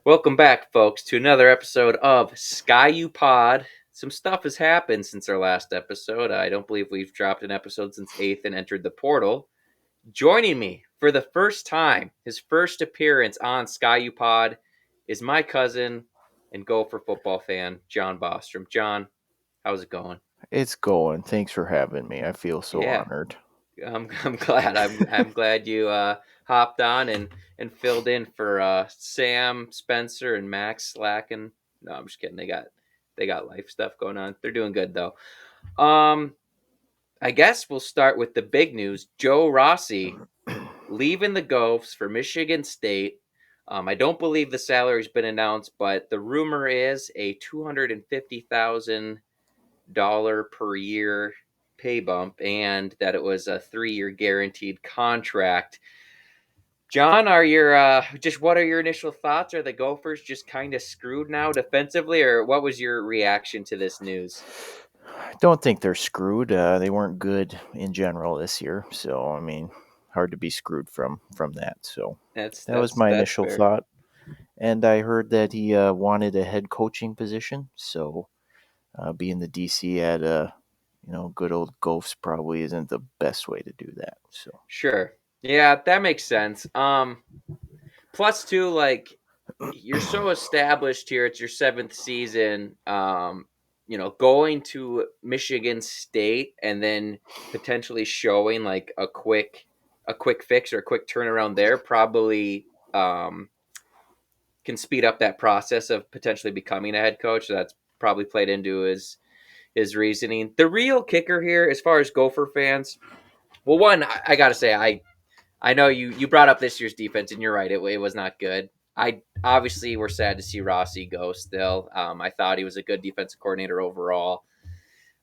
Welcome back, folks, to another episode of Sky U Pod. Some stuff has happened since our last episode. I don't believe we've dropped an episode since Ethan entered the portal. Joining me for the first time, his first appearance on Sky U Pod, is my cousin and Gopher Football fan, John Bostrom. John, how's it going? It's going. Thanks for having me. I feel so Yeah, honored. I'm glad. I'm glad you hopped on and filled in for Sam, Spencer, and Max slacking. No, I'm just kidding. They got life stuff going on. They're doing good though. Um, I guess we'll start with the big news. Joe Rossi leaving the Gophs for Michigan State. I don't believe the salary's been announced, but the rumor is a $250,000 per year pay bump and that it was a 3-year guaranteed contract. John, are your just what are your initial thoughts? Are the Gophers just kind of screwed now defensively, or what was your reaction to this news? I don't think they're screwed. They weren't good in general this year, so I mean, hard to be screwed from that. So That's that was that's my that's initial fair. thought. And I heard that he wanted a head coaching position. So being the DC at good old Gophs probably isn't the best way to do that. So Sure, yeah, that makes sense. Plus two, like you're so established here. It's your seventh season. Going to Michigan State and then potentially showing like a quick fix or a quick turnaround there probably can speed up that process of potentially becoming a head coach. So that's probably played into his reasoning. The real kicker here, as far as Gopher fans, well, one I gotta say I know you brought up this year's defense, and you're right. It was not good. I obviously we're sad to see Rossi go. Still, I thought he was a good defensive coordinator overall.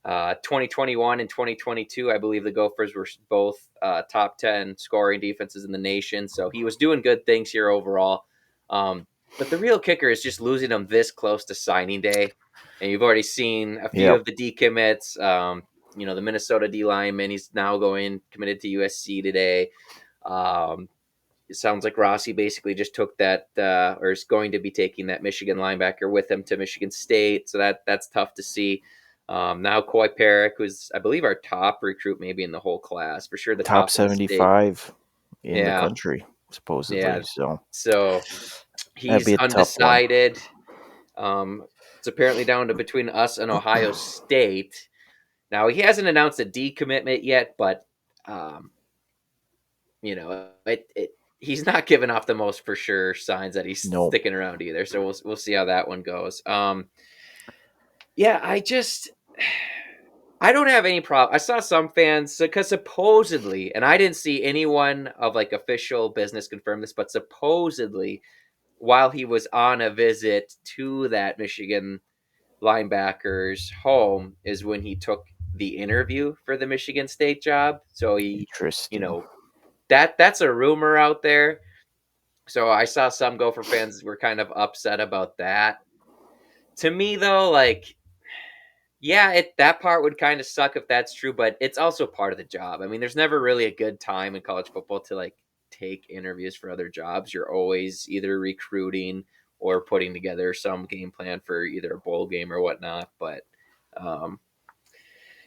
2021 and 2022, I believe the Gophers were both top 10 scoring defenses in the nation. So he was doing good things here overall. But the real kicker is just losing them this close to signing day. And you've already seen a few yep, of the decommits. The Minnesota D lineman, he's now going committed to USC today. Um, it sounds like Rossi basically just took that, or is going to be taking that Michigan linebacker with him to Michigan State. So that's tough to see. Now Koi Perick, who's I believe our top recruit, maybe in the whole class, for sure the top top in the state. 75 in the Yeah, country supposedly. yeah. So So that'd he's be a tough one. undecided. It's apparently down to between us and Ohio State. Now he hasn't announced a decommitment yet, but um, he's not giving off the most for sure signs that he's No, sticking around either. So we'll see how that one goes. Yeah, I don't have any problem. I saw some fans because supposedly, and I didn't see anyone of like official business confirm this, but supposedly while he was on a visit to that Michigan linebacker's home is when he took the interview for the Michigan State job. So he, you interesting. know, that's a rumor out there. So I saw some Gopher fans were kind of upset about that. To me, though, like, yeah, that part would kind of suck if that's true, but it's also part of the job. I mean, there's never really a good time in college football to like take interviews for other jobs. You're always either recruiting or putting together some game plan for either a bowl game or whatnot. But um,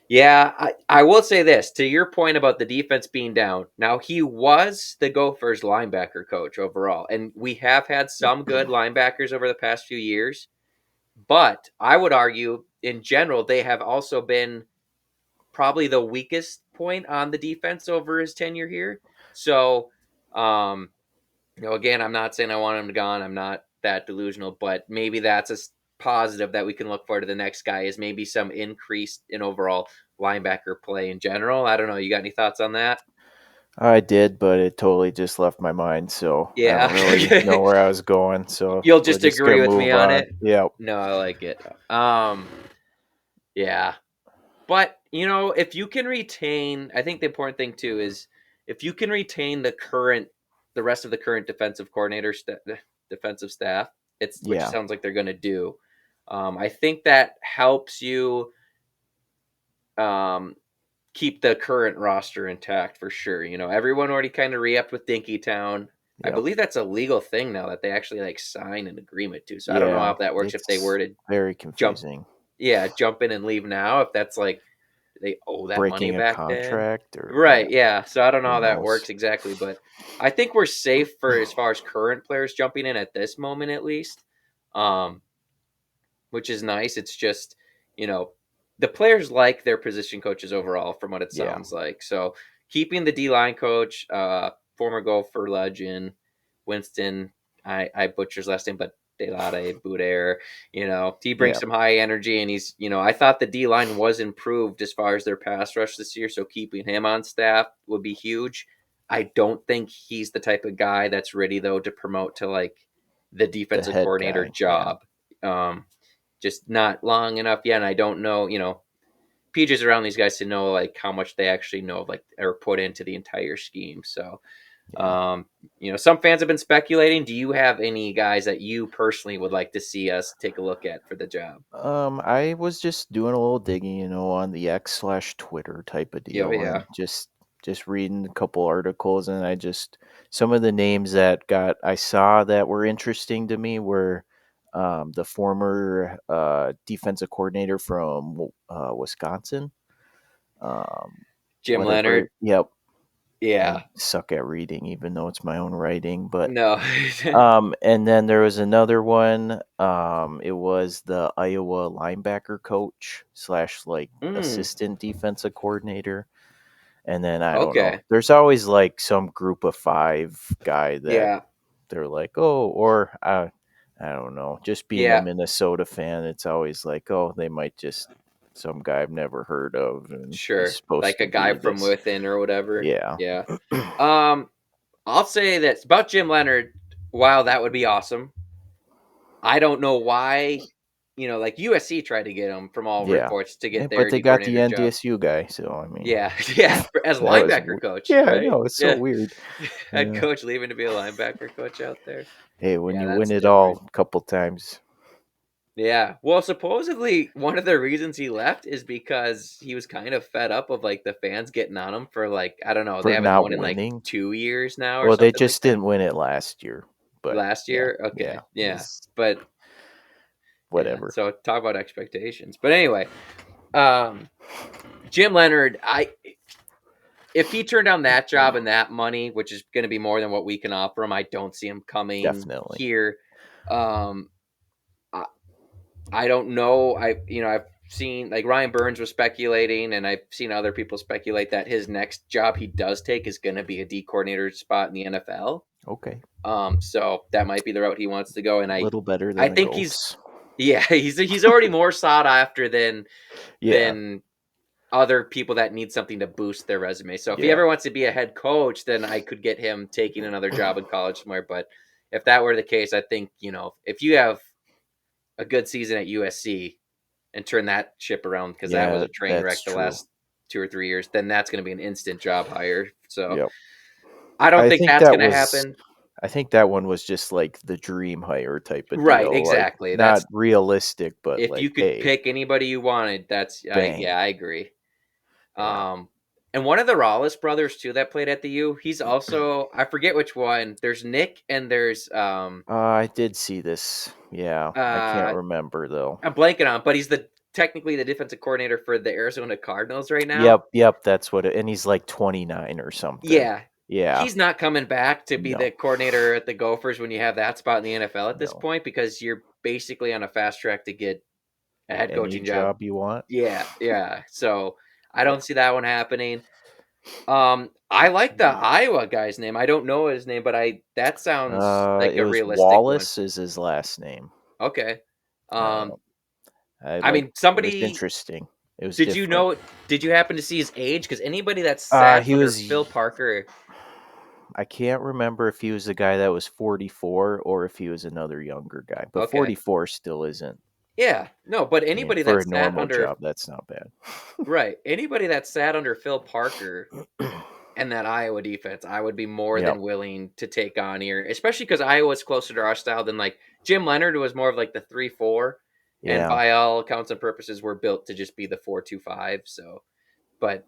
yeah, I will say this to your point about the defense being down. Now, he was the Gophers linebacker coach overall, and we have had some good linebackers over the past few years, but I would argue in general, they have also been probably the weakest point on the defense over his tenure here. So, um, again, I'm not saying I want him gone. I'm not that delusional, but maybe that's a positive that we can look for to the next guy is maybe some increase in overall linebacker play in general. I don't know. You got any thoughts on that? I did, but it totally just left my mind, so I Yeah. don't really know where I was going. So You'll we're just just agree gonna with me move on on. it. Yeah, No, I like it. Yeah. But, if you can retain, I think the important thing too is if you can retain the rest of the current defensive staff, which yeah, sounds like they're going to do. I think that helps you um, keep the current roster intact for sure. Everyone already kind of re-upped with Dinkytown. I Yep. believe that's a legal thing now that they actually like sign an agreement to. So I don't know Yeah. how that works if they It's were to very jump, confusing. yeah, jump in and leave now. If that's like they owe that money Breaking a back then, contract or yeah, right? Yeah. So I don't know who how that knows? works exactly, but I think we're safe for as far as current players jumping in at this moment, at least. Um, which is nice. It's just, you know, the players like their position coaches overall, from what it Yeah. sounds like. So keeping the D line coach, former Gopher legend, Winston, I butchers last name, but Delade Boudaire, he brings Yeah. some high energy, and he's, I thought the D line was improved as far as their pass rush this year. So keeping him on staff would be huge. I don't think he's the type of guy that's ready though to promote to like the The defensive head coordinator guy. Yeah. job. Just not long enough yet. And I don't know, PJ's around these guys to know like how much they actually know, like, or put into the entire scheme. So, Yeah. um, some fans have been speculating. Do you have any guys that you personally would like to see us take a look at for the job? I was just doing a little digging, on the X/Twitter type of Yeah, deal, yeah. and just reading a couple articles, and some of the names that got I saw that were interesting to me were the former defensive coordinator from Wisconsin, Jim whatever. Leonard. Yep, I Yeah. suck at reading, even though it's my own writing, but No. and then there was another one. It was the Iowa linebacker coach slash like mm, assistant defensive coordinator. And then I don't know. okay. There's always like some group of five guy that Yeah. they're like, oh, or I don't know. Just being a Yeah. Minnesota fan, it's always like, oh, they might just some guy I've never heard of, and he's Sure. supposed Like to a guy be from this. within or whatever. Yeah, Yeah. Um, I'll say this about Jim Leonard. Wow, that would be awesome. I don't know why, like USC tried to get him from all yeah. reports to Yeah, get but their they D got the coordinator job. NDSU guy, so I mean, Yeah, yeah, as that was linebacker coach, yeah, I right? know it's so Yeah, weird. head Yeah. coach leaving to be a linebacker coach out there. Hey, when Yeah, you win that's it all different. a couple times Yeah, well, supposedly one of the reasons he left is because he was kind of fed up of like the fans getting on him for like I don't know, they for haven't not won in like winning, 2 years now or well, they something like just that. didn't win it last year. But Last yeah, year, yeah, okay, yeah, it's but yeah. whatever. So talk about expectations. But anyway, um, Jim Leonard, I if he turned down that job and that money, which is going to be more than what we can offer him, I don't see him coming Definitely. here. Um, I, I don't know. I've seen like Ryan Burns was speculating, and I've seen other people speculate that his next job he does take is going to be a D coordinator spot in the NFL. Okay. So that might be the route he wants to go, and A little better I than the think he's Gophs. yeah he's already more sought after Yeah, than other people that need something to boost their resume. So if he yeah, ever wants to be a head coach, then I could get him taking another job in college somewhere. But if that were the case, I think, if you have a good season at USC and turn that ship around, because that was yeah, a train that's wreck the true. last 2 or 3 years, then that's going to be an instant job hire. So Yep. I don't I think think that's that going to was happen. I think that one was just like the dream hire type of Right, deal, like exactly. not That's realistic, but if you like, could hey, pick anybody you wanted, bang. I agree. Yeah. Um, and one of the Rollis brothers too that played at the U, he's also I forget which one. There's Nick and there's I did see this. Yeah, I can't uh remember though. I'm blanking on, but he's the technically the defensive coordinator for the Arizona Cardinals right now. Yep, yep, that's what it, and he's like 29 or something. Yeah. Yeah, He's not coming back to be the no, coordinator at the Gophers when you have that spot in the NFL at this no. point because you're basically on a fast track to get a head Any coaching job. job you want. Yeah, yeah. So I don't see that one happening. I like the Iowa guy's name. I don't know his name, but I that sounds like It a was realistic one. Wallace is his last name. Okay. Uh, Um, I I like mean, it was somebody interesting. It was did you different. know? Did you happen to see his age? Because anybody that sat He under was. Phil Parker, I can't remember if he was the guy that was 44 or if he was another younger guy. But okay, 44 still isn't. yeah, no, but I mean, anybody for that a sat normal under job, that's not bad. right, anybody that sat under Phil Parker and that Iowa defense, I would be more Yep. than willing to take on here, especially because Iowa's closer to our style than like Jim Leonard was more of like the 3-4, and Yeah. by all accounts and purposes, we're built to just be the 4-2-5. So, but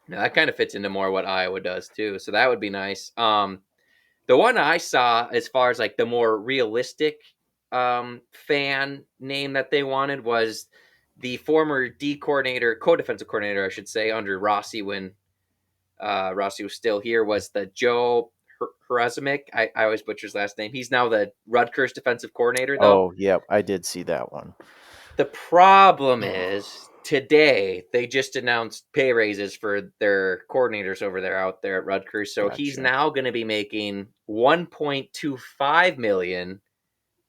no, that kind of fits into more what Iowa does too. So that would be nice. The one I saw, as far as like the more realistic fan name that they wanted, was the former D coordinator, co-defensive coordinator, I should say, under Rossi when Rossi was still here, was the Joe Rossi. I always butcher his last name. He's now the Rutgers defensive coordinator, though. Oh, yep, I did see that one. The problem is today they just announced pay raises for their coordinators over there out there at Rutgers. So he's Gotcha. now going to be making 1.25 million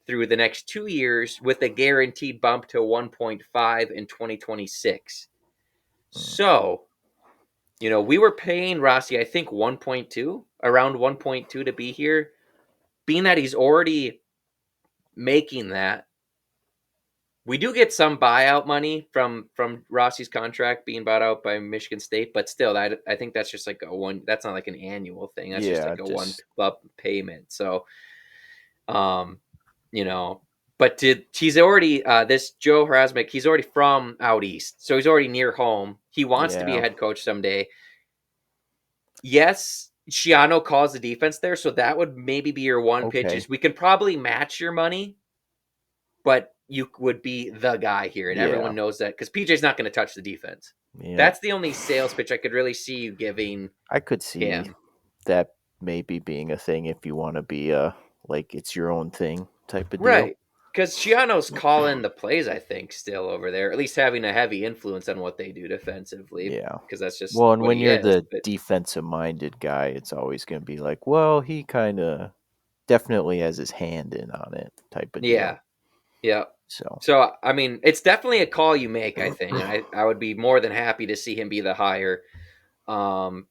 through the next 2 years with a guaranteed bump to 1.5 in 2026. Mm, So, we were paying Rossi, I think 1.2, around 1.2 to be here. Being that he's already making that, we do get some buyout money from Rossi's contract being bought out by Michigan State, but still, I think that's just like a one. That's not like an annual thing. That's just yeah, like a one just up payment. So, um, you know, but he's already this Joe Rasmick. He's already from out east, so he's already near home. He wants to be a yeah. head coach someday. Yes, Shiano calls the defense there, so that would maybe be your one pitch. Okay. Is we can probably match your money, but you would be the guy here, and Yeah. everyone knows that because PJ's not going to touch the defense. Yep. That's the only sales pitch I could really see you giving I could see him. that maybe being a thing if you want to be a like it's your own thing type of deal. Right. Because Shiano's calling the plays, I think, still over there, at least having a heavy influence on what they do defensively, Yeah. because that's just Well, and what when he you're is. the But defensive minded guy, it's always going to be like, well, he kind of definitely has his hand in on it type of yeah, deal. yeah. So, So, I mean, it's definitely a call you make, I think. And I would be more than happy to see him be the hire. Um,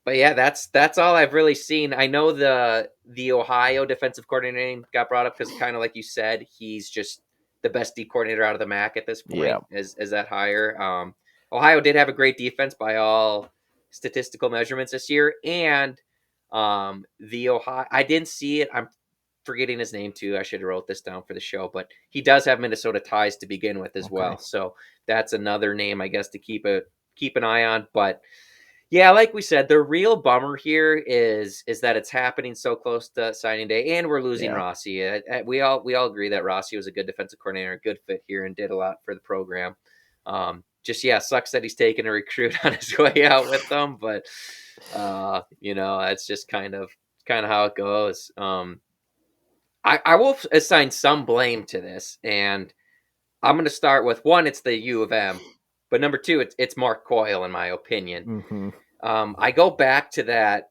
But yeah, that's all I've really seen. I know the Ohio defensive coordinator name got brought up because kind of like you said, he's just the best D coordinator out of the MAC at this yeah. point as that hire. Ohio did have a great defense by all statistical measurements this year, and the Ohio I didn't see it. I'm forgetting his name too. I should have wrote this down for the show, but he does have Minnesota ties to begin with as Okay. well. So that's another name I guess to keep an eye on, but yeah, like we said, the real bummer here is that it's happening so close to signing day, and we're losing Yeah. Rossi. We all agree that Rossi was a good defensive coordinator, a good fit here, and did a lot for the program. Just yeah, sucks that he's taking a recruit on his way out with them, but that's just kind of how it goes. I will assign some blame to this, and I'm going to start with one. It's the U of M, but number two, it's Mark Coyle, in my opinion. Mm-hmm. I go back to that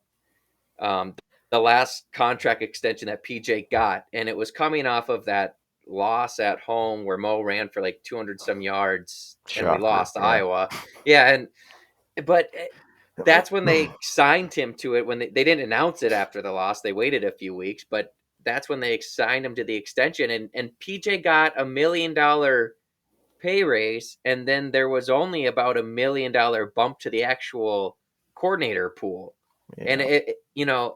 um, the last contract extension that PJ got, and it was coming off of that loss at home where Mo ran for like 200 some yards, and we Shocker. lost to Yeah. Iowa. Yeah, but that's when they signed him to it. When they didn't announce it after the loss, they waited a few weeks, but that's when they signed him to the extension, and PJ got $1 million pay raise, and then there was only about $1 million bump to the actual coordinator pool. And Yeah.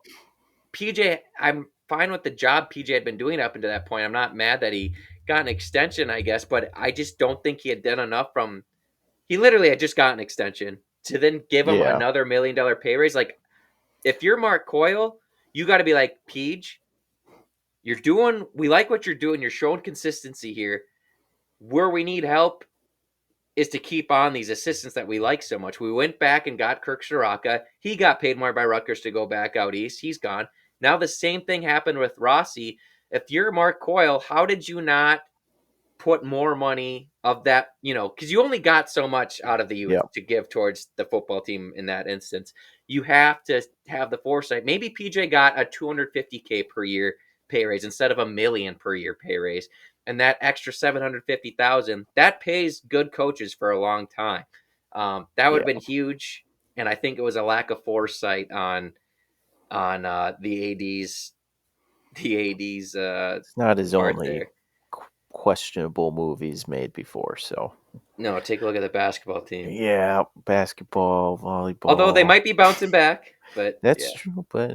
PJ, I'm fine with the job PJ had been doing up until that point. I'm not mad that he got an extension, I guess, but I just don't think he had done enough from. He literally had just got an extension to then give him Yeah. another $1 million pay raise. Like, if you're Mark Coyle, you got to be like, Peach, we like what you're doing. You're showing consistency here. Where we need help is to keep on these assistants that we like so much. We went back and got Kirk Shiraka. He got paid more by Rutgers to go back out east. He's gone. Now the same thing happened with Rossi. If you're Mark Coyle, how did you not put more money of that, because you only got so much out of the youth Yeah. to give towards the football team in that instance. You have to have the foresight. Maybe PJ got a 250K per year pay raise instead of $1 million per year pay raise. And that extra 750,000 that pays good coaches for a long time. That would have Yeah. been huge, and I think it was a lack of foresight on the AD's It's not his part only there. questionable movies made before. So, No, take a look at the basketball team. yeah, basketball, Although they volleyball. might be bouncing back, but That's yeah, true, but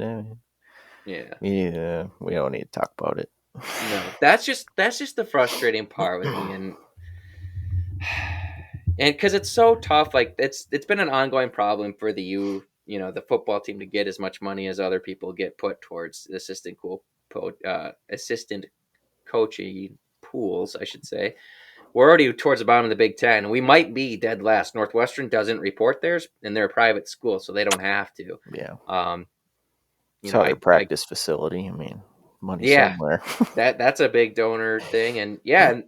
yeah. yeah, we don't need to talk about it. No, that's just the frustrating part with me, and because it's so tough. Like it's been an ongoing problem for the U. the football team to get as much money as other people get put towards assistant coaching pools, I should say. We're already towards the bottom of the Big Ten. We might be dead last. Northwestern doesn't report theirs, and they're a private school, so they don't have to. Yeah. Um, you know, Saw their I practice facility. I mean, money yeah, somewhere. that's a big donor thing, and yeah,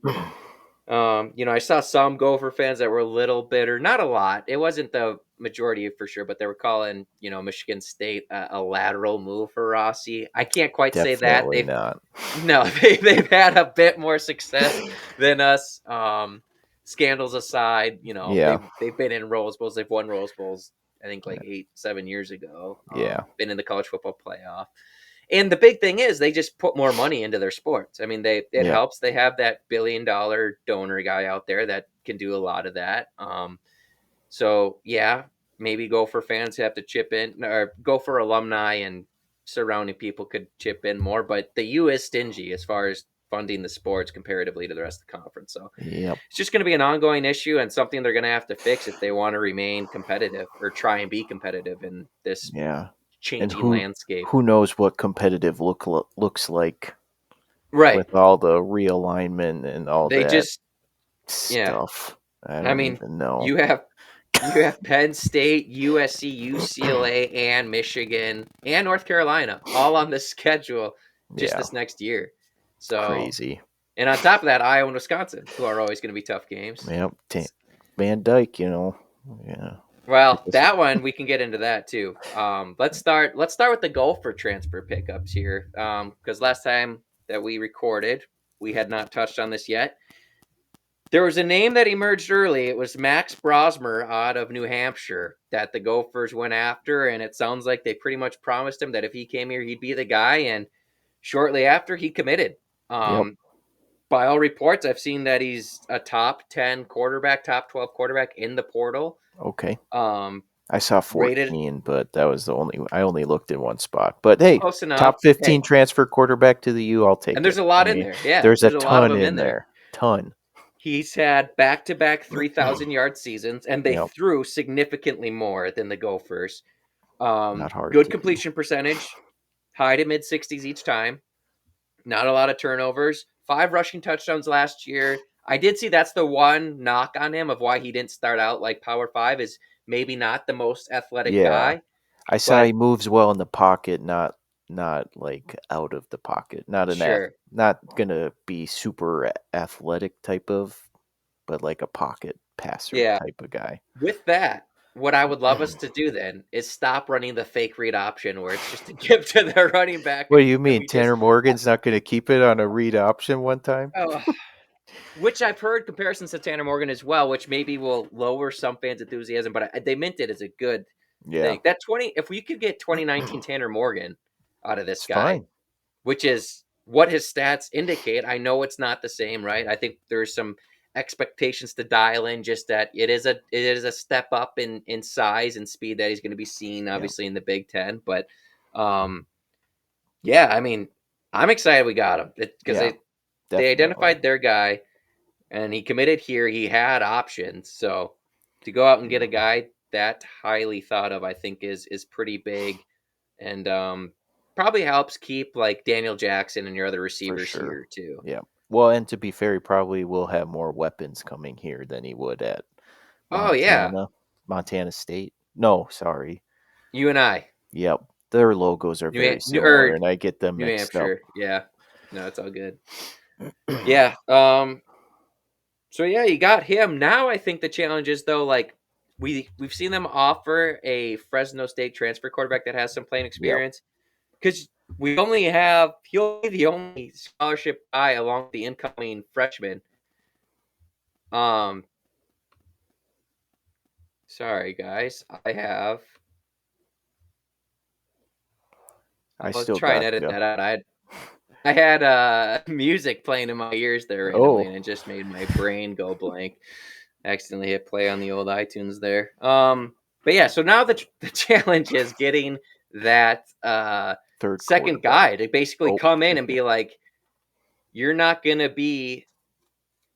and I saw some Gopher fans that were a little bitter, not a lot. It wasn't the majority for sure, but they were calling, Michigan State a lateral move for Rossi. I can't quite say that. Definitely not. No, they've had a bit more success than us. Scandals aside, Yeah. they've been in Rose Bowls. They've won Rose Bowls, I think like 7 years ago. Yeah. Been in the college football playoff. And the big thing is they just put more money into their sports. I mean, it Yep. helps. They have that $1 billion donor guy out there that can do a lot of that. So yeah, maybe Gopher fans have to chip in, or Gopher alumni and surrounding people could chip in more. But the U is stingy as far as funding the sports comparatively to the rest of the conference. So Yep. it's just going to be an ongoing issue and something they're going to have to fix if they want to remain competitive or try and be competitive in this Yeah. And changing who landscape. who knows what competitive looks like Right. with all the realignment and all They that just, yeah. stuff. I I don't mean, even know. you have you have Penn State, USC, UCLA, and Michigan and North Carolina all on the schedule just Yeah. this next year. So, Crazy. and on top of that, Iowa and Wisconsin, who are always going to be tough games. Yep. Van Dyke, Yeah. I Well, guess. that one we can get into that too. Let's start. Let's start with the Gopher transfer pickups here, because last time that we recorded, we had not touched on this yet. There was a name that emerged early. It was Max Brosmer out of New Hampshire that the Gophers went after, and it sounds like they pretty much promised him that if he came here, he'd be the guy. And shortly after, he committed. Yep. By all reports, I've seen that he's a top 10 quarterback, top 12 quarterback in the portal. Okay. Um, I saw Rated 14, but that was I only looked in one spot. But hey, close enough. top 15 Hey, transfer quarterback to the U, I'll and take there's it. a I lot in mean, there. Yeah, there's a there's a lot of ton them in in there. there. Ton. He's had back-to-back 3,000-yard seasons, and they Yep. threw significantly more than the Gophers. Not hard Good to do. completion percentage, high to mid 60s each time. Not a lot of turnovers. 5 rushing touchdowns last year. I did see that's the one knock on him of why he didn't start out like Power Five is maybe not the most athletic Yeah. guy, I saw but he moves well in the pocket, not like out of the pocket. sure, Not gonna be super athletic type of, but like a pocket passer yeah. type of guy. With that, what I would love us to do then is stop running the fake read option where it's just a give to the running back, What do you and mean? we just Tanner Morgan's not gonna keep it on a read option one time? oh, which I've heard comparisons to Tanner Morgan as well, which maybe will lower some fans' enthusiasm, but they meant it as a good Yeah. thing. That 20, if we could get 2019 Tanner Morgan out of this It's guy, fine. which is what his stats indicate. I know it's not the same, right? I think there's some expectations to dial in, just that it is a step up in size and speed that he's going to be seen, Yeah. obviously in the Big Ten. But yeah, I mean, I'm excited we got him because Yeah. they Definitely. identified their guy and he committed here. He had options, so to go out and get Yeah. a guy that highly thought of, I think is pretty big, and probably helps keep like Daniel Jackson and your other For receivers sure. here too. Yeah. Well, and to be fair, he probably will have more weapons coming here than he would at Oh yeah, Montana. Montana State. No, sorry. you and I, Yep. Their logos are very similar, or and I get them New mixed up. Hampshire. Yeah, no, it's all good. Yeah. So yeah, you got him. Now I think the challenge is though, like we've seen them offer a Fresno State transfer quarterback that has some playing Yep. experience because he'll be the only scholarship guy along with the incoming freshman. Um, sorry guys, I I'll still try and got edit you. that out. I had music playing in my ears there randomly, and Oh, it just made my brain go blank. Accidentally hit play on the old iTunes there. But yeah, so now the challenge is getting that third second quarterback. guy to basically Oh, come in and be like, you're not gonna be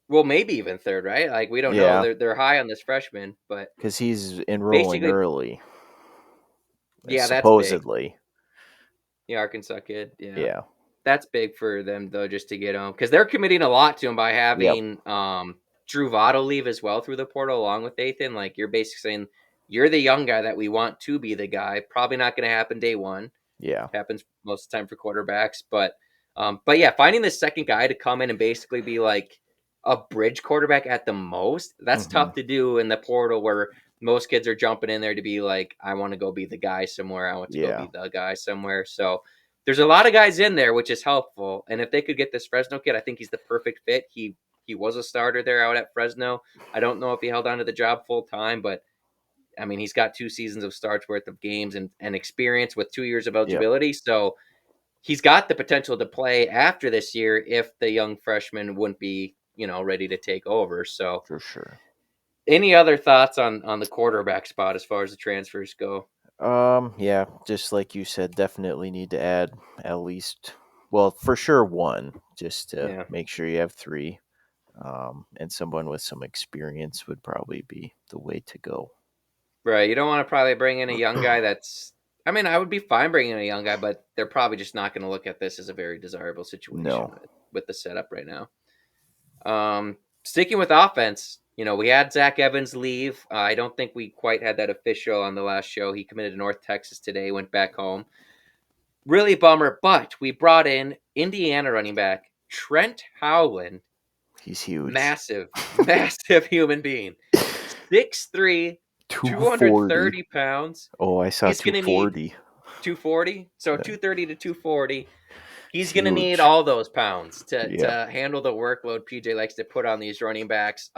well, maybe even third, right? Like we don't know. yeah, They're high on this freshman, but because he's enrolling basically early. Yeah, that's big. supposedly. The Arkansas kid. Yeah. Yeah. That's big for them though, just to get him because they're committing a lot to him by Yep. having Drew Votto leave as well through the portal along with Nathan. Like you're basically saying you're the young guy that we want to be the guy. Probably not going to happen day one. Yeah. Happens most of the time for quarterbacks, but yeah, finding the second guy to come in and basically be like a bridge quarterback at the most. That's Hmm. tough to do in the portal where most kids are jumping in there to be like, I want to go be the guy somewhere. I want to go Yeah. be the guy somewhere. So there's a lot of guys in there, which is helpful. And if they could get this Fresno kid, I think he's the perfect fit. He was a starter there out at Fresno. I don't know if he held on to the job full time, but I mean, he's got 2 seasons of starts worth of games and experience with 2 years of Yep. eligibility. So he's got the potential to play after this year if the young freshman wouldn't be, ready to take over. So For sure. any other thoughts on the quarterback spot as far as the transfers go? Yeah, just like you said, definitely need to add at least, well, for sure one, just to Yeah. make sure you have three. And someone with some experience would probably be the way to go. Right. You don't want to probably bring in a young guy that's I mean, I would be fine bringing in a young guy, but they're probably just not going to look at this as a very desirable situation No. with the setup right now. Sticking with offense, we had Zach Evans leave. I don't think we quite had that official on the last show. He committed to North Texas today, went back home. Really bummer, but we brought in Indiana running back Trent Howland. He's huge. Massive, massive human being. 6'3", 240. 230 pounds. Oh, I saw He's going to need 240. 240. So Yeah, 230 to 240. he's He's going to need huge. all those pounds to, Yeah. to handle the workload PJ likes to put on these running backs.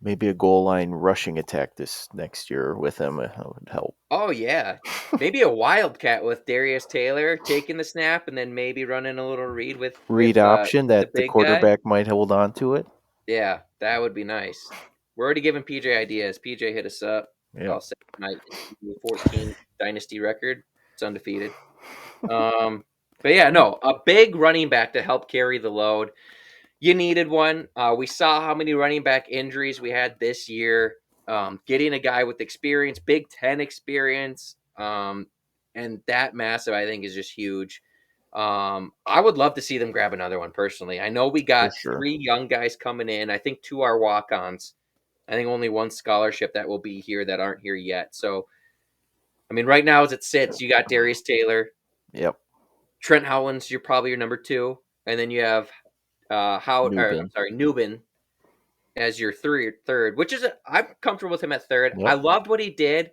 Maybe a goal line rushing attack this next year with him would help. Oh, yeah. Maybe a wildcat with Darius Taylor taking the snap and then maybe running a little read with Read with option the that the big guy. quarterback might hold on to it. Yeah, that would be nice. We're already giving PJ ideas. PJ hit us up. Yeah. I'll say my 14 dynasty record. It's undefeated. But yeah, no, a big running back to help carry the load. You needed one. We saw how many running back injuries we had this year. Getting a guy with experience, Big Ten experience, and that massive, I think, is just huge. I would love to see them grab another one personally. I know we For got sure. 3 young guys coming in. I think 2 are walk-ons. I think only 1 scholarship that will be here that aren't here yet. So, I mean, right now as it sits, you got Darius Taylor, Yep. Trent Howlands. You're probably your number 2, and then you have I'm Newbin. sorry, Newbin as your third, which is I'm comfortable with him at third. I Yep. loved what he did.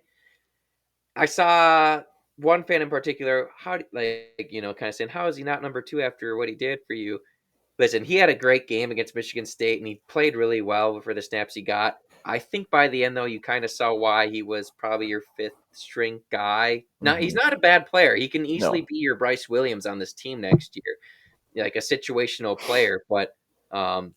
I saw one fan in particular, kind of saying, how is he not number 2 after what he did for you? Listen, he had a great game against Michigan State, and he played really well for the snaps he got. I think by the end, though, you kind of saw why he was probably your 5th string guy. Now, he's Hmm. not a bad player. He can easily No. be your Bryce Williams on this team next year, like a situational player. But um,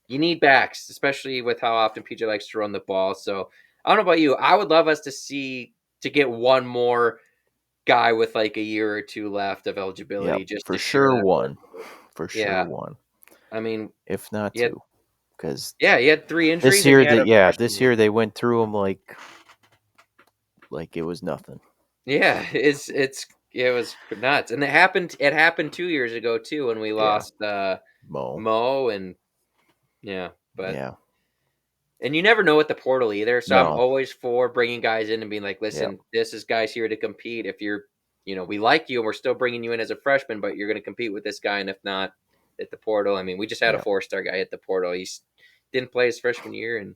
you need backs, especially with how often PJ likes to run the ball. So I don't know about you. I would love us to get one more guy with like a year or 2 left of Yep. eligibility just For to share sure that one. workload. For sure Yeah, one. I mean, If not you had two. Because yeah, you had 3 this injuries and year you had that a yeah, freshman this year leave. they went through them like it was nothing. Yeah, it was nuts, and it happened 2 years ago too when we Yeah. lost, Mo. Mo and yeah, but Yeah. and you never know with the portal either, so I'm No. always for bringing guys in and being like, Yeah. "Listen, this is guys here to compete. If we like you and we're still bringing you in as a freshman, but you're gonna compete with this guy, and if not, at the portal." I mean, we just had a Yeah. 4-star guy at the portal. He's didn't play his freshman year and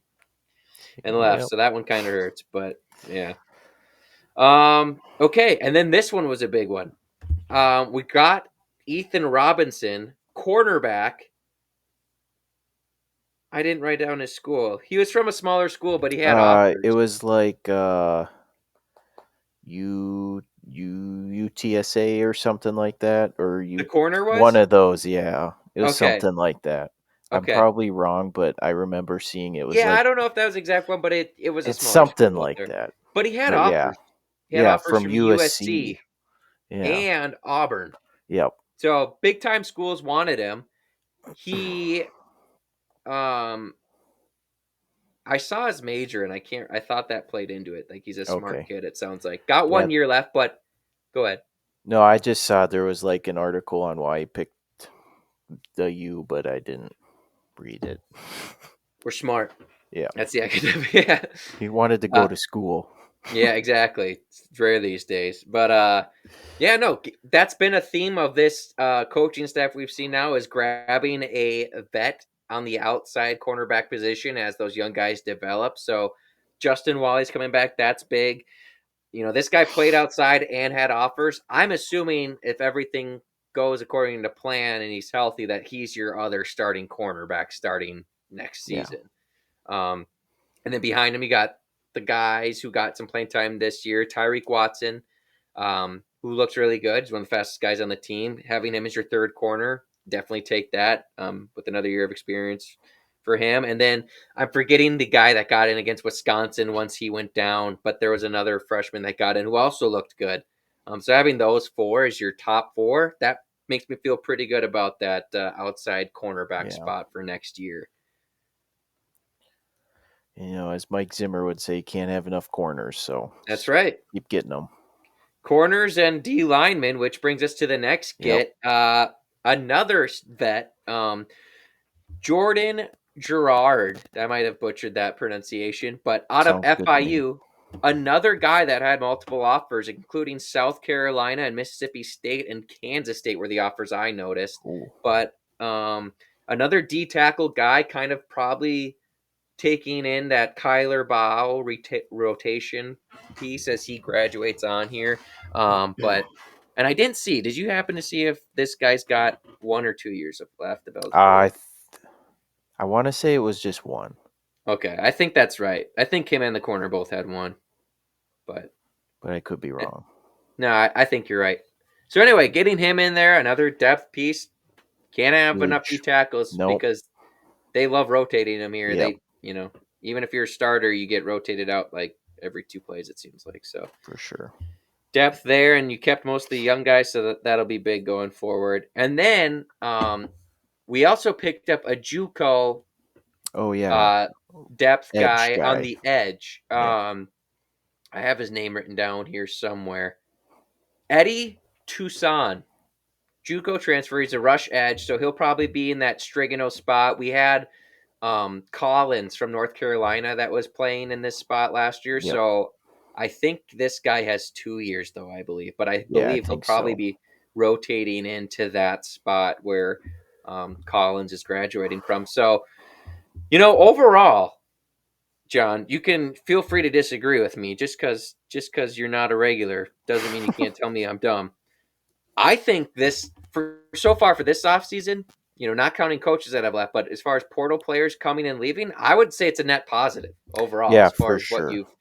left, Yep. so that one kinda hurts, but yeah. Okay, and then this one was a big one. We got Ethan Robinson, cornerback. I didn't write down his school. He was from a smaller school, but he had It offers. was like UTSA or something like that, or The you corner one was? of those. Yeah, it was Okay. something like that. I'm Okay. probably wrong, but I remember seeing it was Yeah, like I don't know if that was the exact one, but it was a it's smaller something school out like there. that. But he had But yeah, offers. He had yeah, offers from from USC. USC Yeah. and Auburn. Yep. So big time schools wanted him. He um I saw his major, and I thought that played into it. Like, he's a smart Okay. kid, it sounds like. Got Yeah. 1 year left, but go ahead. No, I just saw there was like an article on why he picked the U, but I didn't read it. We're smart. Yeah. That's the academic. Yeah. He wanted to Uh, go to school. yeah, exactly. It's rare these days. But yeah, no, that's been a theme of this coaching staff we've seen now is grabbing a vet on the outside cornerback position as those young guys develop. So Justin Wally's coming back. That's big. This guy played outside and had offers. I'm assuming if everything goes according to plan and he's healthy, that he's your other starting cornerback starting next Yeah. season. Um, and then behind him, you got the guys who got some playing time this year. Tyreek Watson, who looks really good. He's one of the fastest guys on the team. Having him as your third corner, definitely take that with another year of experience for him. And then I'm forgetting the guy that got in against Wisconsin once he went down, but there was another freshman that got in who also looked good. So having those four as your top four, that makes me feel pretty good about that outside cornerback Yeah. spot for next year. As Mike Zimmer would say, can't have enough corners, so That's right. keep getting them. Corners and D linemen, which brings us to the next Yep. get. Another vet, Jordan Gerard. I might have butchered that pronunciation, but out of Sounds good to me. FIU, another guy that had multiple offers, including South Carolina and Mississippi State and Kansas State, were the offers I noticed. Ooh. But another D tackle guy, kind of probably taking in that Kyler Bow rotation piece as he graduates on here. And I didn't see. Did you happen to see if this guy's got 1 or 2 years left of eligibility? I I want to say it was just one, Okay, I think that's right. I think him and the corner both had one, but but I could be eh, wrong. no, I think you're right. So anyway, getting him in there, another depth piece. Can't have enough D Huge. tackles Nope. because they love rotating them here. Yep, Even if you're a starter, you get rotated out like every 2 plays. It seems like so. for sure. Depth there, and you kept most of the young guys, so that'll be big going forward. And then we also picked up a JUCO Oh yeah, uh, depth edge guy on guy. the edge. Yeah. I have his name written down here somewhere. Eddie Toussaint. JUCO transfer. He's a rush edge, so he'll probably be in that Strigano spot. We had Collins from North Carolina that was playing in this spot last year. Yep. So I think this guy has 2 years, though, I believe. But I Yeah, I believe he'll think probably so. be rotating into that spot where Collins is graduating from. So, overall, John, you can feel free to disagree with me. Just because you're not a regular doesn't mean you can't tell me I'm dumb. I think this for so far for this offseason, not counting coaches that have left, but as far as portal players coming and leaving, I would say it's a net positive overall Yeah, as far for as what sure. you've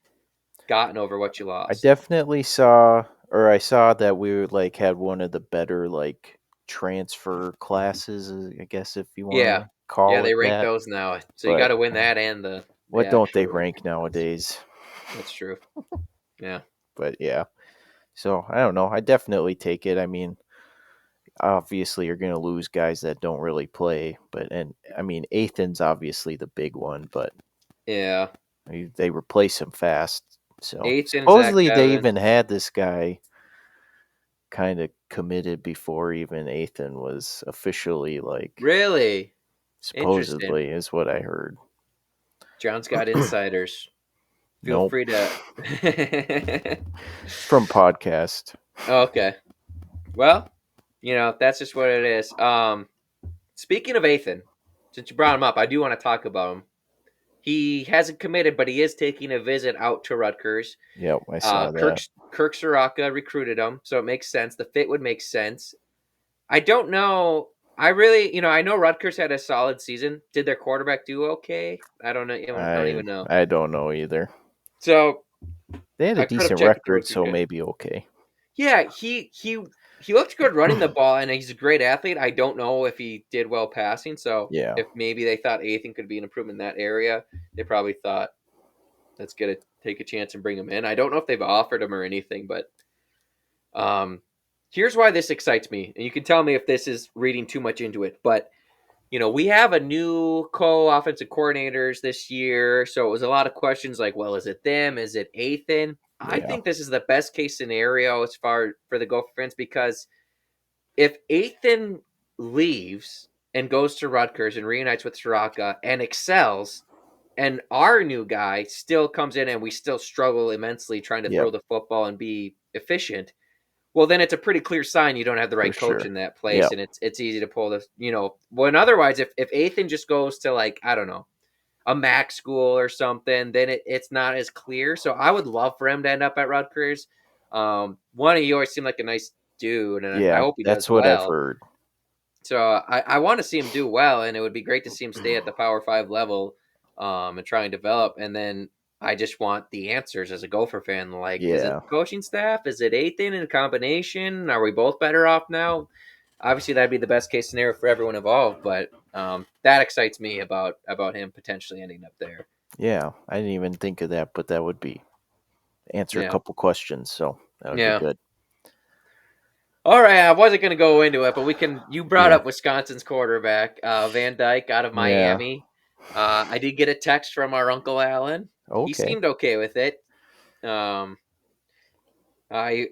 gotten over what you I lost. definitely saw, or I saw that we like had one of the better like transfer classes, I guess if you want Yeah. to Yeah, call they it rank that. those now. So you got But to win that and the what don't they actual rank conference. nowadays? That's true. Yeah. But yeah, so I don't know. I definitely take it. I mean, obviously you're going to lose guys that don't really play, but and I mean, Athan's obviously the big one, but Yeah. they replace him fast. So Eighth and Zach supposedly they even Evans. had this guy kind of committed before even Athan was officially like Really interesting. supposedly is what I heard. John's got insiders. Feel Nope, free to. it's from podcast. Okay. Well, that's just what it is. Speaking of Athan, since you brought him up, I do want to talk about him. He hasn't committed, but he is taking a visit out to Rutgers. Yep, I saw Kirk that. Kirk Soraka recruited him, so it makes sense. The fit would make sense. I don't know. I really, I know Rutgers had a solid season. Did their quarterback do okay? I don't know. I don't I even know. I don't know either. So They had a I could have decent checked with the record, rookie so guy. maybe okay. Yeah, he looked good running the ball, and he's a great athlete. I don't know if he did well passing. So Yeah, if maybe they thought Athan could be an improvement in that area, they probably thought let's take a chance and bring him in. I don't know if they've offered him or anything, but um, here's why this excites me, and you can tell me if this is reading too much into it. But we have a new co-offensive coordinators this year, so it was a lot of questions like, well, is it them? Is it Ethan? I Yeah. think this is the best case scenario as far for the Gopher fans because if Ethan leaves and goes to Rutgers and reunites with Soraka and excels, and our new guy still comes in and we still struggle immensely trying to throw Yep. the football and be efficient, well, then it's a pretty clear sign you don't have the For right coach sure. in that place, Yep. and it's easy to pull this. When otherwise, if Ethan just goes to like I don't know a Mac school or something, then it's not as clear. So I would love for him to end up at Rutgers. One of you always seemed like a nice dude, and I Yeah. hope he does That's what I've well. heard. So I want to see him do well, and it would be great to see him stay at the Power Five level, and try and develop. And then I just want the answers as a Gopher fan. Like, is it Yeah. the coaching staff? Is it Ethan in a combination? Are we both better off now? Obviously, that'd be the best case scenario for everyone involved. But that excites me about him potentially ending up there. Yeah. I didn't even think of that, but that would be answer a Yeah, couple questions, so that would be yeah. good. All right, I wasn't going to go into it, but we can. You brought Yeah. up Wisconsin's quarterback, Van Dyke, out of Yeah. Miami. I did get a text from our Uncle Alan. He Okay. seemed okay with it. Um, I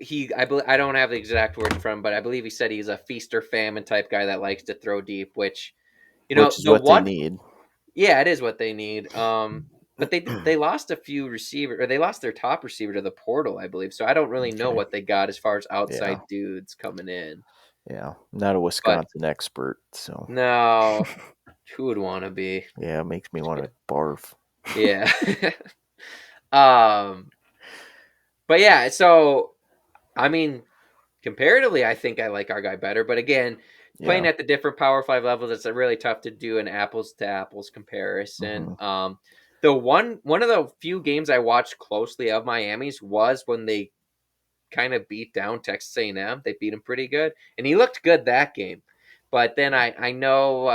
don't have the exact words from him, but I believe he said he's a feast or famine type guy that likes to throw deep. Which, Which is the what they one, need. yeah, it is what they need. But they lost a few receivers, or they lost their top receiver to the portal, I believe. So I don't really know Okay. what they got as far as Yeah. outside dudes coming in. Yeah. Not a But Wisconsin expert, so no, who would want to be? yeah, it makes me want to barf. Yeah. um, but yeah, so I mean, comparatively, I think I like our guy better. But again, playing Yeah. at the different Power Five levels, it's really tough to do an apples to apples comparison. Hmm. The one of the few games I watched closely of Miami's was when they kind of beat down Texas A&M. They beat him pretty good, and he looked good that game. But then I know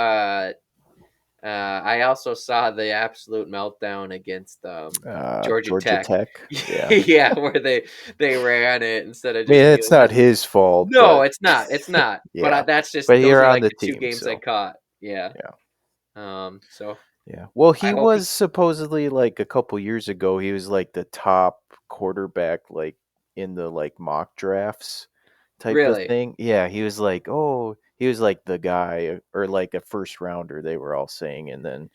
I also saw the absolute meltdown against Georgia Georgia Tech. Tech. Yeah. Yeah, where they ran it instead of I mean, just it's kneeling not down. his fault, No, but it's not. It's not. But yeah. that's just But those you're are on like the the two team, games I so caught. Yeah. yeah. So Yeah. Well, I he hope he was supposedly like a couple years ago, he was like the top quarterback like in the like mock drafts type of really. thing. Yeah, he was like, "Oh, he was like the guy or like a first rounder," they were all saying, and then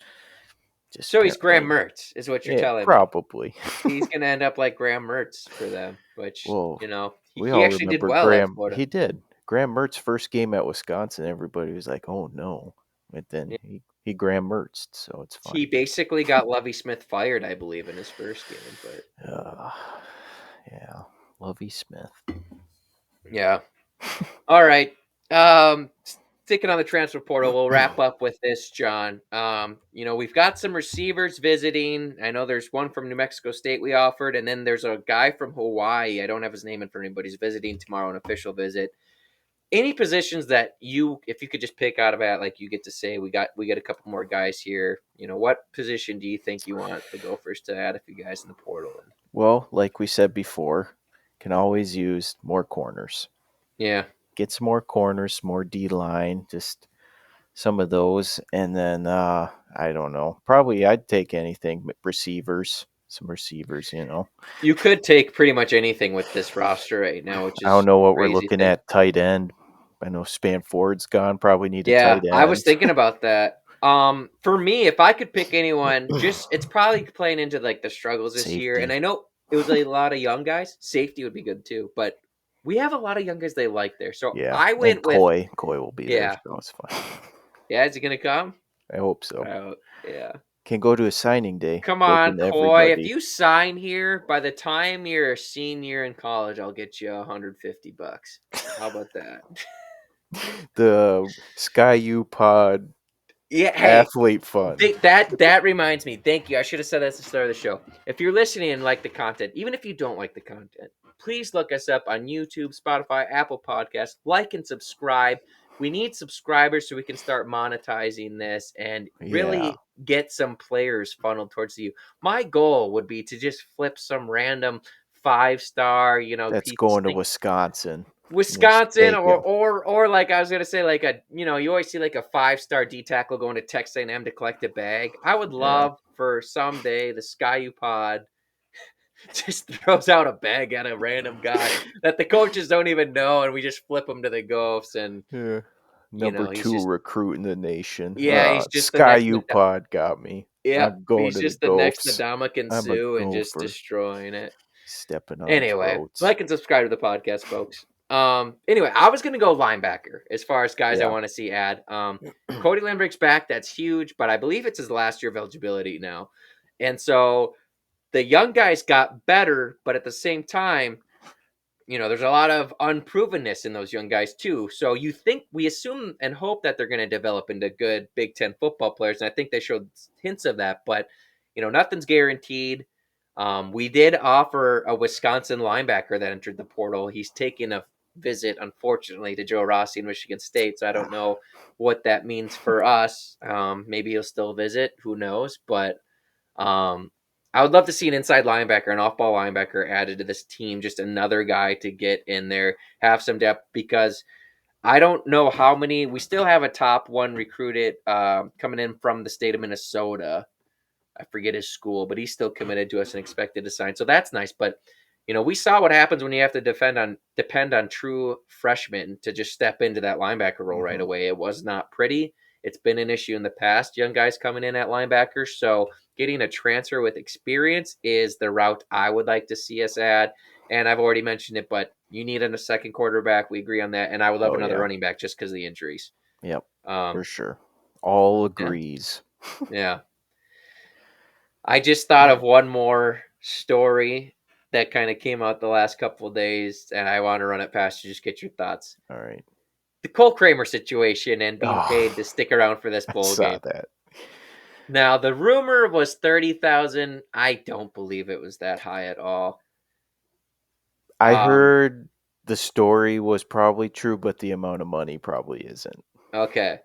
just So he's Graham apparently Mertz, is what you're yeah, telling me. probably. He's gonna end up like Graham Mertz for them, which Well, he, we he all actually did remember well at Graham. Florida. He did. Graham Mertz's first game at Wisconsin, everybody was like, "Oh no." But then Yeah. he Graham Mertzed, so it's He fine. basically got Lovey Smith fired, I believe, in his first game. But Uh, yeah, Lovey Smith. yeah. All right. Um, Sticking on the transfer portal, we'll wrap up with this, John. We've got some receivers visiting. I know there's one from New Mexico State we offered, and then there's a guy from Hawaii. I don't have his name in front of me, but he's visiting tomorrow, an official visit. Any positions that if you could just pick out of that, like you get to say, we got a couple more guys here. What position do you think you want the Gophers to add a few guys in the portal? And Well, like we said before, can always use more corners. yeah, Get some more corners, more D line, just some of those, and then I don't know. Probably I'd take anything. Receivers, some receivers. you could take pretty much anything with this roster right now, which I don't is know what we're crazy looking thing. at tight end. I know Spanford's gone. Probably need a Yeah, tight I was end. thinking about that. For me, if I could pick anyone, just it's probably playing into like the struggles this year. And Safety. I know it was a lot of young guys. Safety would be good too, but we have a lot of young guys they like there. So Yeah, I and went with Coy will be there, yeah, so it's fine. yeah. Is he gonna come? I hope so. Yeah. Can go to a signing day. Come on, Looking to Coy. If everybody. you sign here, by the time you're a senior in college, I'll get you $150. How about that? The Sky U Pod Yeah. Hey, athlete fund. that reminds me. Thank you. I should have said that at the start of the show. If you're listening and like the content, even if you don't like the content, please look us up on YouTube, Spotify, Apple Podcasts. Like and subscribe. We need subscribers so we can start monetizing this and Yeah, really get some players funneled towards you. My goal would be to just flip some random 5-star, that's piece of going to stink. Wisconsin. Wisconsin, Take him. or like I was gonna say, like you always see like a 5-star D tackle going to Texas A&M to collect a bag. I would Yeah. love for someday the Sky Pod just throws out a bag at a random guy that the coaches don't even know, and we just flip him to the Gophs, and Yeah. Number he's 2 just recruit in the nation. he's just the Sky next U Pod got me. yep, I'm going he's to the just the next Gophs. Ndamukong I'm a Suh and just gopher. destroying it. Stepping on Anyway, throats. like and subscribe to the podcast, folks. Anyway, I was gonna go linebacker as far as guys I Yeah. want to see add. Cody Limbrick's back, that's huge, but I believe it's his last year of eligibility now. And so the young guys got better, but at the same time, there's a lot of unprovenness in those young guys too. So we assume and hope that they're going to develop into good Big Ten football players, and I think they showed hints of that. But nothing's guaranteed. We did offer a Wisconsin linebacker that entered the portal. He's taken a visit, unfortunately, to Joe Rossi in Michigan State. So I don't know what that means for us. Maybe he'll still visit. Who knows? But I would love to see an inside linebacker, an off-ball linebacker added to this team. Just another guy to get in there, have some depth, because I don't know how many. We still have a top one recruited coming in from the state of Minnesota. I forget his school, but he's still committed to us and expected to sign. So that's nice. But we saw what happens when you have to depend on true freshmen to just step into that linebacker role right Mm-hmm. away. It was not pretty. It's been an issue in the past, young guys coming in at linebacker. So getting a transfer with experience is the route I would like to see us add. And I've already mentioned it, but you need a second quarterback. We agree on that. And I would love Oh another yeah. running back just because of the injuries. Yep. Um, For sure. All yeah, agrees. yeah. I just thought of one more story that kind of came out the last couple of days, and I want to run it past you. Just get your thoughts. All right. The Cole Kramer situation and being paid to Oh, stick around for this I bowl saw game. that. Now the rumor was 30,000. I don't believe it was that high at all. I Um, heard the story was probably true, but the amount of money probably isn't. okay.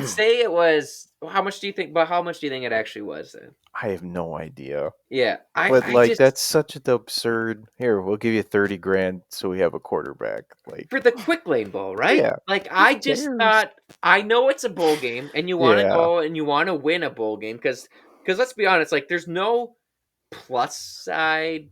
Say it was. How much do you think? But how much do you think it actually was then? I have no idea. Yeah, I But I like just that's such an absurd. Here, we'll give you 30 grand so we have a quarterback. Like, for the quick lane bowl, right? yeah, Like who I just cares? thought I know it's a bowl game and you want to Yeah, go and you want to win a bowl game because let's be honest, like there's no plus side,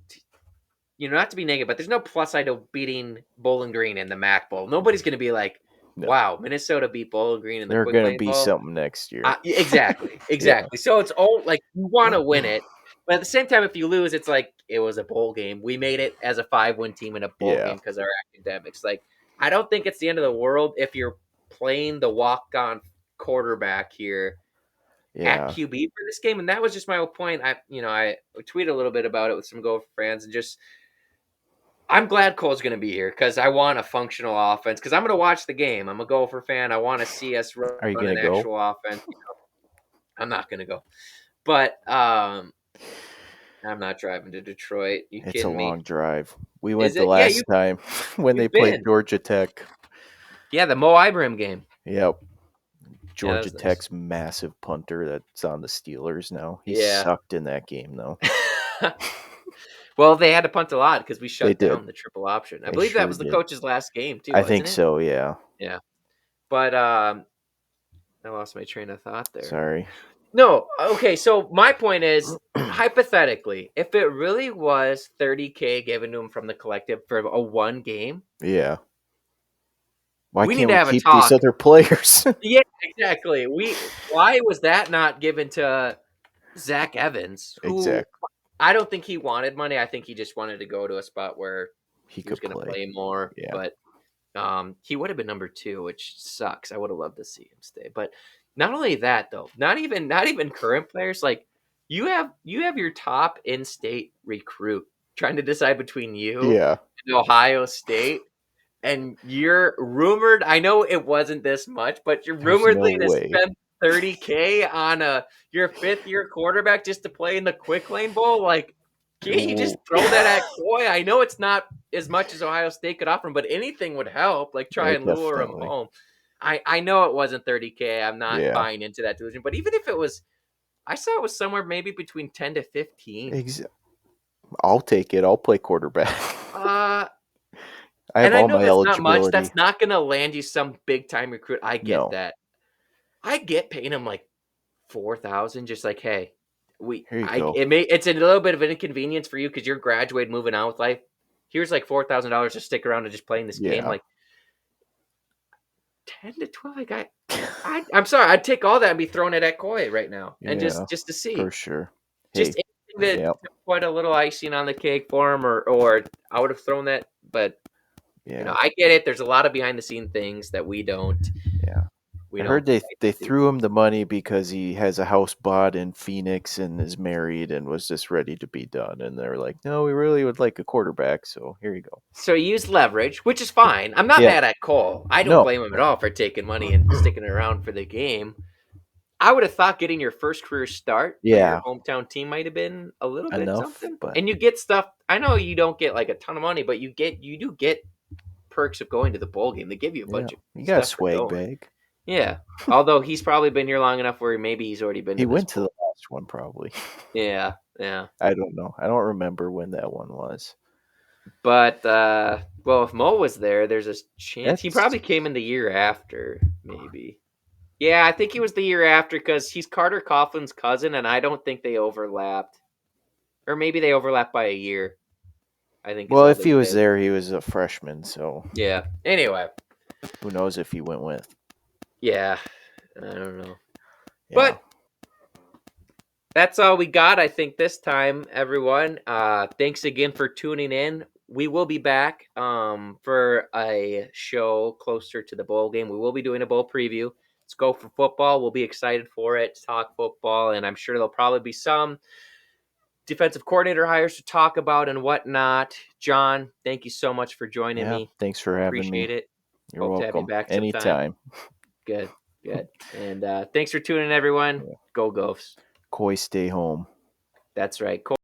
not to be negative, but there's no plus side of beating Bowling Green in the MAC Bowl. Nobody's going to be like, no, "Wow, Minnesota beat Bowling Green in the they're quick gonna lane be bowl." something next year. Exactly, Yeah, exactly. So it's all like you want to win it, but at the same time, if you lose, it's like it was a bowl game. We made it as a 5-win team in a bowl yeah, game because our academics. Like I don't think it's the end of the world if you're playing the walk-on quarterback here at yeah. QB for this game, and that was just my whole point. I tweeted a little bit about it with some Gopher fans, and just I'm glad Cole's going to be here because I want a functional offense. Because I'm going to watch the game. I'm a Gopher fan. I want to see us run Are you an gonna go? actual offense. I'm not going to go. But I'm not driving to Detroit. You It's a kidding me? long drive. We went Is the it? Yeah, last time when they you've played been. Georgia Tech. Yeah, the Mo Ibrahim game. Yep. Yeah, that Georgia was nice. Tech's massive punter that's on the Steelers now. He Yeah. sucked in that game though. Well, they had to punt a lot because we They shut did. down the triple option. I They believe that sure was the did. coach's last game too, I think wasn't it? so, yeah. Yeah. But I lost my train of thought there. Sorry. No, okay. So my point is, hypothetically, if it really was 30K given to him from the collective for a one game, Yeah. Why we need can't to we have a keep these talk. other players? Yeah, exactly. Why was that not given to Zach Evans, who Exactly. I don't think he wanted money. I think he just wanted to go to a spot where He he was could going to play. play more. Yeah. But he would have been number 2, which sucks. I would have loved to see him stay. But not only that, though, not even current players. Like you have your top in-state recruit trying to decide between you Yeah. and Ohio State, and you're rumored. I know it wasn't this much, but you're There's no rumoredly to way. spend 30K on your 5th-year quarterback just to play in the quick lane bowl. Like, can't you just Ooh, throw that at Coy? I know it's not as much as Ohio State could offer him, but anything would help. Like, try and lure him definitely. home. I know it wasn't 30K. I'm not Yeah. buying into that delusion. But even if it was, I saw it was somewhere maybe between 10 to 15. I'll take it. I'll play quarterback. Uh, I have And I all know my that's not much. eligibility. That's not gonna land you some big time recruit. I get No. that. I get paying him like 4,000, just like, hey, Here you go. it's a little bit of an inconvenience for you because you're graduating, moving on with life. Here's like $4,000 to stick around and just playing this game. Yeah. Like 10 to 12, like I'm sorry, I'd take all that and be throwing it at Koi right now, and Yeah, just to for see, sure. just Hey, anything yeah, to put a little icing on the cake for him, or I would have thrown that. But yeah, I get it. There's a lot of behind the scene things that yeah. we I heard don't they see. threw him the money because he has a house bought in Phoenix and is married and was just ready to be done. And they're like, no, we really would like a quarterback. So here you go. So he used leverage, which is fine. I'm not Yeah. mad at Cole. I don't No. blame him at all for taking money and sticking around for the game. I would have thought getting your first career start for your Yeah. hometown team might have been a little bit Enough, something. but And you get stuff. I know you don't get like a ton of money, but you do get perks of going to the bowl game. They give you a yeah, bunch of you got a stuff for swag going. bag. Yeah. Although he's probably been here long enough where maybe he's already been He to this went to the bowl. last one probably. Yeah, yeah. I don't know. I don't remember when that one was. But well, if Mo was there, there's a chance he That's probably came in the year after, maybe. Yeah, I think he was the year after because he's Carter Coughlin's cousin, and I don't think they overlapped, or maybe they overlapped by a year. I think his well, if older he was kid. there, he was a freshman, so Yeah. Anyway, who knows if he went with. yeah, I don't know, Yeah. but that's all we got. I think this time, everyone. Thanks again for tuning in. We will be back for a show closer to the bowl game. We will be doing a bowl preview. Let's go for football. We'll be excited for it to talk football, and I'm sure there'll probably be some defensive coordinator hires to talk about and whatnot. John, thank you so much for joining Yeah. me. Thanks for having me. Appreciate it. You're Hope to have you welcome. back sometime. Anytime. Good, good. And thanks for tuning in, everyone. Yeah. Go Gophs. Koi, stay home. That's right. Cool.